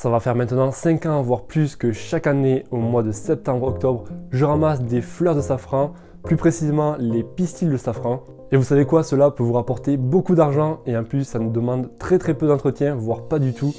Ça va faire maintenant 5 ans, voire plus, que chaque année, au mois de septembre-octobre, je ramasse des fleurs de safran, plus précisément les pistils de safran. Et vous savez quoi, cela peut vous rapporter beaucoup d'argent et en plus ça nous demande très peu d'entretien, voire pas du tout.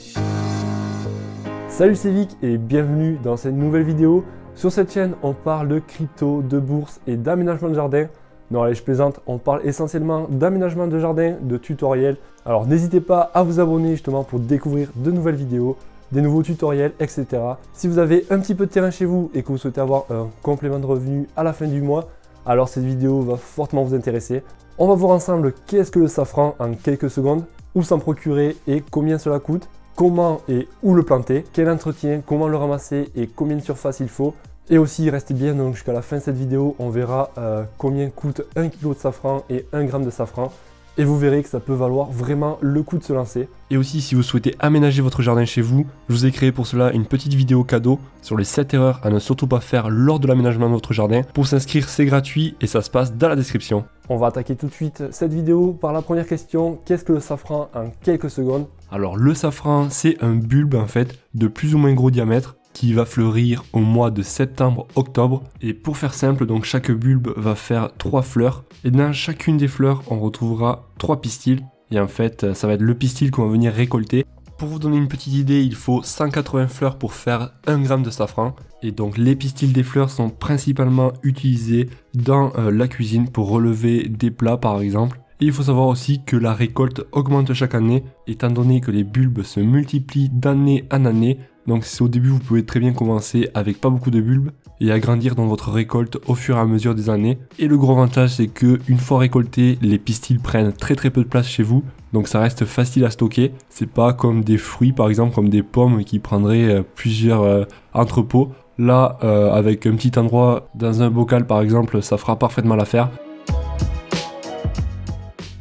Salut, c'est Vic et bienvenue dans cette nouvelle vidéo. Sur cette chaîne, on parle de crypto, de bourse et d'aménagement de jardin. Non, allez, je plaisante, on parle essentiellement d'aménagement de jardin, de tutoriels. Alors n'hésitez pas à vous abonner justement pour découvrir de nouvelles vidéos, des nouveaux tutoriels, etc. Si vous avez un petit peu de terrain chez vous et que vous souhaitez avoir un complément de revenu à la fin du mois, alors cette vidéo va fortement vous intéresser. On va voir ensemble qu'est-ce que le safran en quelques secondes, où s'en procurer et combien cela coûte, comment et où le planter, quel entretien, comment le ramasser et combien de surface il faut. Et aussi restez bien donc jusqu'à la fin de cette vidéo, on verra combien coûte 1 kg de safran et 1 g de safran. Et vous verrez que ça peut valoir vraiment le coup de se lancer. Et aussi, si vous souhaitez aménager votre jardin chez vous, je vous ai créé pour cela une petite vidéo cadeau sur les 7 erreurs à ne surtout pas faire lors de l'aménagement de votre jardin. Pour s'inscrire, c'est gratuit et ça se passe dans la description. On va attaquer tout de suite cette vidéo par la première question. Qu'est-ce que le safran en quelques secondes? Alors le safran, c'est un bulbe en fait de plus ou moins gros diamètre qui va fleurir au mois de septembre-octobre. Et pour faire simple, donc chaque bulbe va faire 3 fleurs. Et dans chacune des fleurs, on retrouvera 3 pistils. Et en fait, ça va être le pistil qu'on va venir récolter. Pour vous donner une petite idée, il faut 180 fleurs pour faire 1 g de safran. Et donc les pistils des fleurs sont principalement utilisés dans la cuisine pour relever des plats par exemple. Et il faut savoir aussi que la récolte augmente chaque année, étant donné que les bulbes se multiplient d'année en année. Donc au début, vous pouvez très bien commencer avec pas beaucoup de bulbes et agrandir dans votre récolte au fur et à mesure des années. Et le gros avantage, c'est que une fois récoltés, les pistils prennent très peu de place chez vous. Donc ça reste facile à stocker. C'est pas comme des fruits, par exemple, comme des pommes qui prendraient plusieurs entrepôts. Là, avec un petit endroit dans un bocal, par exemple, ça fera parfaitement l'affaire.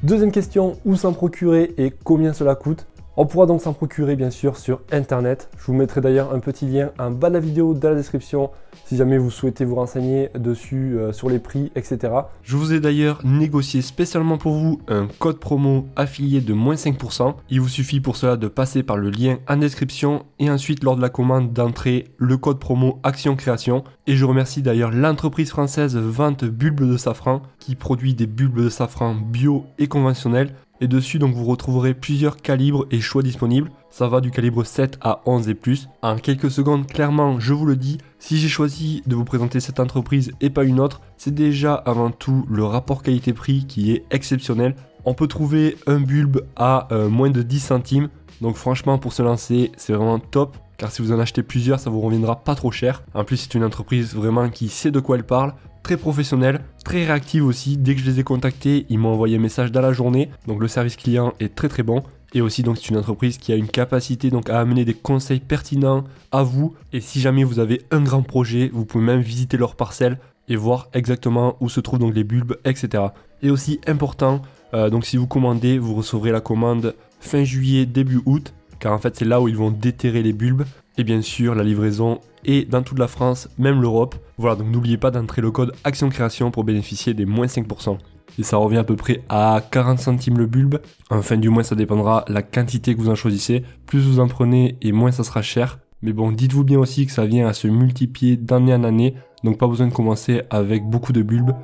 Deuxième question, où s'en procurer et combien cela coûte? On pourra donc s'en procurer bien sûr sur internet. Je vous mettrai d'ailleurs un petit lien en bas de la vidéo dans la description si jamais vous souhaitez vous renseigner dessus sur les prix, etc. Je vous ai d'ailleurs négocié spécialement pour vous un code promo affilié de moins 5%. Il vous suffit pour cela de passer par le lien en description et ensuite lors de la commande d'entrer le code promo Action Création. Et je remercie d'ailleurs l'entreprise française Vente Bulbes de Safran qui produit des bulbes de safran bio et conventionnels. Et dessus donc vous retrouverez plusieurs calibres et choix disponibles. Ça va du calibre 7 à 11 et plus. En quelques secondes, clairement, je vous le dis, si j'ai choisi de vous présenter cette entreprise et pas une autre, c'est déjà avant tout le rapport qualité-prix qui est exceptionnel. On peut trouver un bulbe à moins de 10 centimes. Donc franchement, pour se lancer, c'est vraiment top. Car si vous en achetez plusieurs, ça vous reviendra pas trop cher. En plus, c'est une entreprise vraiment qui sait de quoi elle parle. Très professionnelle, très réactive aussi. Dès que je les ai contactés, ils m'ont envoyé un message dans la journée. Donc le service client est très bon. Et aussi donc c'est une entreprise qui a une capacité donc à amener des conseils pertinents à vous. Et si jamais vous avez un grand projet, vous pouvez même visiter leur parcelle et voir exactement où se trouvent donc les bulbes, etc. Et aussi important, donc si vous commandez, vous recevrez la commande fin juillet, début août. Car en fait c'est là où ils vont déterrer les bulbes. Et bien sûr, la livraison est dans toute la France, même l'Europe. Voilà, donc n'oubliez pas d'entrer le code Action Création pour bénéficier des moins 5%. Et ça revient à peu près à 40 centimes le bulbe. En fin du mois, ça dépendra la quantité que vous en choisissez. Plus vous en prenez et moins ça sera cher. Mais bon, dites-vous bien aussi que ça vient à se multiplier d'année en année. Donc pas besoin de commencer avec beaucoup de bulbes.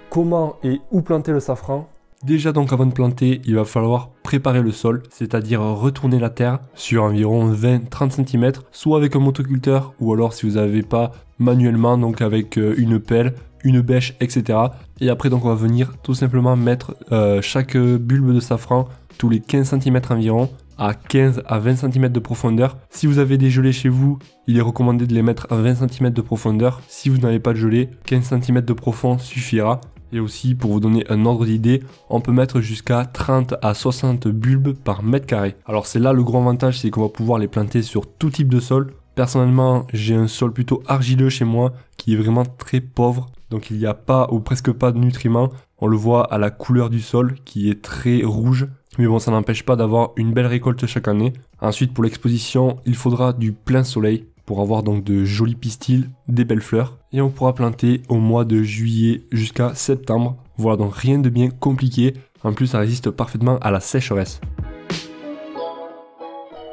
Comment et où planter le safran? Déjà donc avant de planter, il va falloir préparer le sol, c'est-à-dire retourner la terre sur environ 20-30 cm, soit avec un motoculteur ou alors si vous n'avez pas manuellement, donc avec une pelle, une bêche, etc. Et après donc on va venir tout simplement mettre chaque bulbe de safran tous les 15 cm environ à 15 à 20 cm de profondeur. Si vous avez des gelées chez vous, il est recommandé de les mettre à 20 cm de profondeur. Si vous n'avez pas de gelée, 15 cm de profond suffira. Et aussi, pour vous donner un ordre d'idée, on peut mettre jusqu'à 30 à 60 bulbes par mètre carré. Alors c'est là le gros avantage, c'est qu'on va pouvoir les planter sur tout type de sol. Personnellement, j'ai un sol plutôt argileux chez moi qui est vraiment très pauvre. Donc il n'y a pas ou presque pas de nutriments. On le voit à la couleur du sol qui est très rouge. Mais bon, ça n'empêche pas d'avoir une belle récolte chaque année. Ensuite, pour l'exposition, il faudra du plein soleil pour avoir donc de jolis pistils, des belles fleurs. Et on pourra planter au mois de juillet jusqu'à septembre. Voilà, donc rien de bien compliqué. En plus, ça résiste parfaitement à la sécheresse.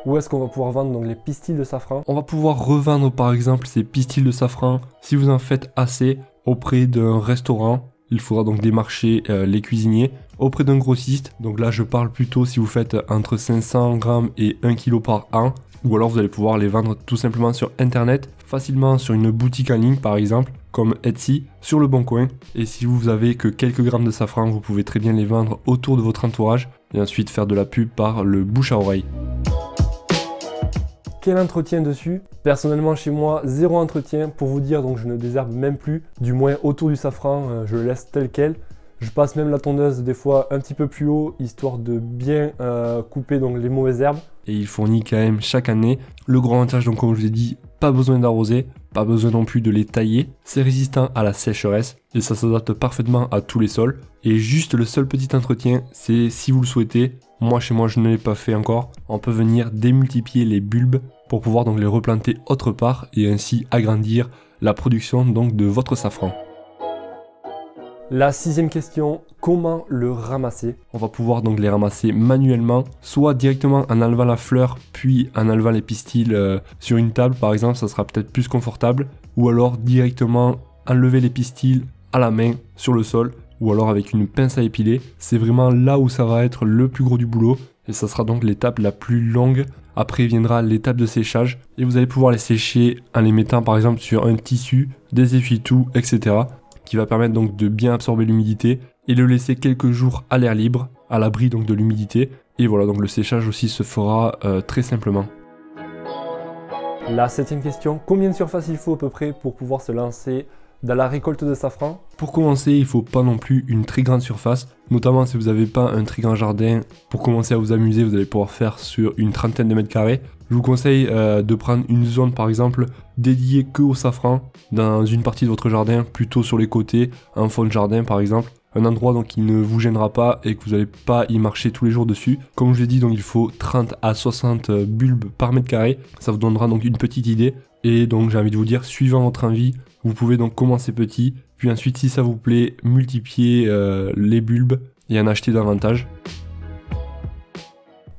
où est-ce qu'on va pouvoir vendre donc les pistils de safran. On va pouvoir revendre par exemple ces pistils de safran si vous en faites assez auprès d'un restaurant. Il faudra donc démarcher les cuisiniers auprès d'un grossiste. Donc là je parle plutôt si vous faites entre 500 grammes et 1 kg par an. Ou alors vous allez pouvoir les vendre tout simplement sur internet, facilement sur une boutique en ligne par exemple, comme Etsy, sur le bon coin. Et si vous avez que quelques grammes de safran, vous pouvez très bien les vendre autour de votre entourage et ensuite faire de la pub par le bouche à oreille. Quel entretien dessus? Personnellement chez moi, zéro entretien. Pour vous dire, donc je ne désherbe même plus, du moins autour du safran, je le laisse tel quel. Je passe même la tondeuse des fois un petit peu plus haut, histoire de bien couper donc les mauvaises herbes. Et il fournit quand même chaque année. Le gros avantage, donc comme je vous ai dit, pas besoin d'arroser, pas besoin non plus de les tailler. C'est résistant à la sécheresse et ça s'adapte parfaitement à tous les sols. Et juste le seul petit entretien, c'est si vous le souhaitez, moi chez moi je ne l'ai pas fait encore, on peut venir démultiplier les bulbes pour pouvoir donc les replanter autre part et ainsi agrandir la production donc de votre safran. La 6e question, comment le ramasser? On va pouvoir donc les ramasser manuellement, soit directement en enlevant la fleur, puis en enlevant les pistils sur une table par exemple, ça sera peut-être plus confortable, ou alors directement enlever les pistils à la main sur le sol, ou alors avec une pince à épiler. C'est vraiment là où ça va être le plus gros du boulot, et ça sera donc l'étape la plus longue. Après viendra l'étape de séchage, et vous allez pouvoir les sécher en les mettant par exemple sur un tissu, des essuie-tout, etc. qui va permettre donc de bien absorber l'humidité et le laisser quelques jours à l'air libre, à l'abri donc de l'humidité. Et voilà, donc le séchage aussi se fera très simplement. La 7e question, combien de surface il faut à peu près pour pouvoir se lancer dans la récolte de safran? Pour commencer, il ne faut pas non plus une très grande surface, notamment si vous n'avez pas un très grand jardin. Pour commencer à vous amuser, vous allez pouvoir faire sur une trentaine de mètres carrés. Je vous conseille de prendre une zone par exemple dédiée que au safran dans une partie de votre jardin, plutôt sur les côtés, en fond de jardin par exemple. Un endroit donc qui ne vous gênera pas et que vous n'allez pas y marcher tous les jours dessus. Comme je l'ai dit, donc il faut 30 à 60 bulbes par mètre carré. Ça vous donnera donc une petite idée. Et donc j'ai envie de vous dire, suivant votre envie, vous pouvez donc commencer petit. Puis ensuite, si ça vous plaît, multiplier les bulbes et en acheter davantage.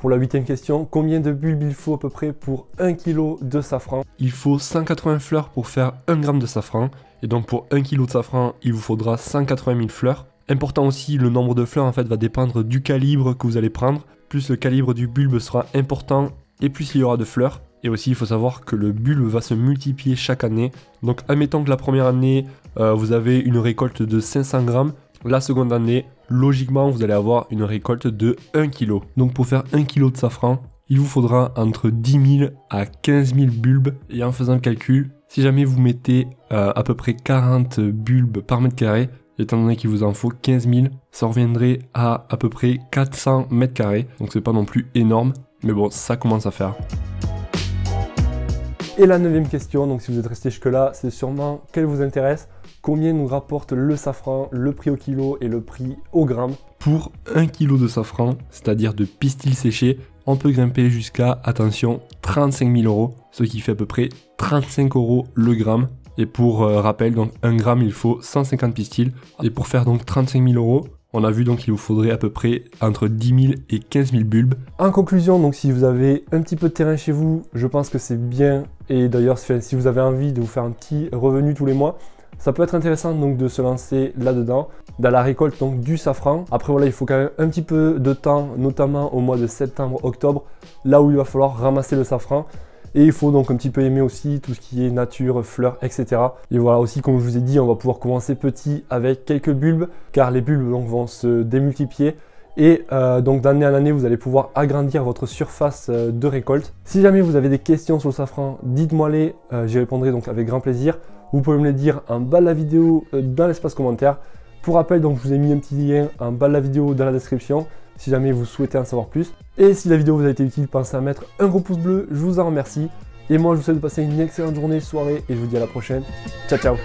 Pour la 8e question, combien de bulbes il faut à peu près pour 1 kg de safran? Il faut 180 fleurs pour faire 1 g de safran. Et donc pour 1 kg de safran, il vous faudra 180 000 fleurs. Important aussi, le nombre de fleurs en fait va dépendre du calibre que vous allez prendre. Plus le calibre du bulbe sera important et plus il y aura de fleurs. Et aussi il faut savoir que le bulbe va se multiplier chaque année. Donc admettons que la première année, vous avez une récolte de 500 grammes. La seconde année, logiquement, vous allez avoir une récolte de 1 kg. Donc pour faire 1 kg de safran, il vous faudra entre 10 000 à 15 000 bulbes. Et en faisant le calcul, si jamais vous mettez à peu près 40 bulbes par mètre carré, étant donné qu'il vous en faut 15 000, ça reviendrait à peu près 400 mètres carrés. Donc c'est pas non plus énorme, mais bon, ça commence à faire. Et la 9e question, donc si vous êtes resté jusque là, c'est sûrement qu'elle vous intéresse. Combien nous rapporte le safran, le prix au kilo et le prix au gramme? Pour 1 kg de safran, c'est-à-dire de pistils séchés, on peut grimper jusqu'à, attention, 35 000 €, ce qui fait à peu près 35 € le gramme. Et pour rappel, donc 1 gramme, il faut 150 pistils. Et pour faire donc 35 000 €, on a vu donc qu'il vous faudrait à peu près entre 10 000 et 15 000 bulbes. En conclusion, donc si vous avez un petit peu de terrain chez vous, je pense que c'est bien. Et d'ailleurs, si vous avez envie de vous faire un petit revenu tous les mois, ça peut être intéressant donc de se lancer là-dedans, dans la récolte donc du safran. Après voilà, il faut quand même un petit peu de temps, notamment au mois de septembre, octobre, là où il va falloir ramasser le safran. Et il faut donc un petit peu aimer aussi tout ce qui est nature, fleurs, etc. Et voilà aussi, comme je vous ai dit, on va pouvoir commencer petit avec quelques bulbes, car les bulbes donc vont se démultiplier. Et donc d'année en année, vous allez pouvoir agrandir votre surface de récolte. Si jamais vous avez des questions sur le safran, dites-moi les, j'y répondrai donc avec grand plaisir. Vous pouvez me les dire en bas de la vidéo dans l'espace commentaire. Pour rappel, donc je vous ai mis un petit lien en bas de la vidéo dans la description si jamais vous souhaitez en savoir plus. Et si la vidéo vous a été utile, pensez à mettre un gros pouce bleu, je vous en remercie. Et moi je vous souhaite de passer une excellente journée, soirée et je vous dis à la prochaine. Ciao ciao.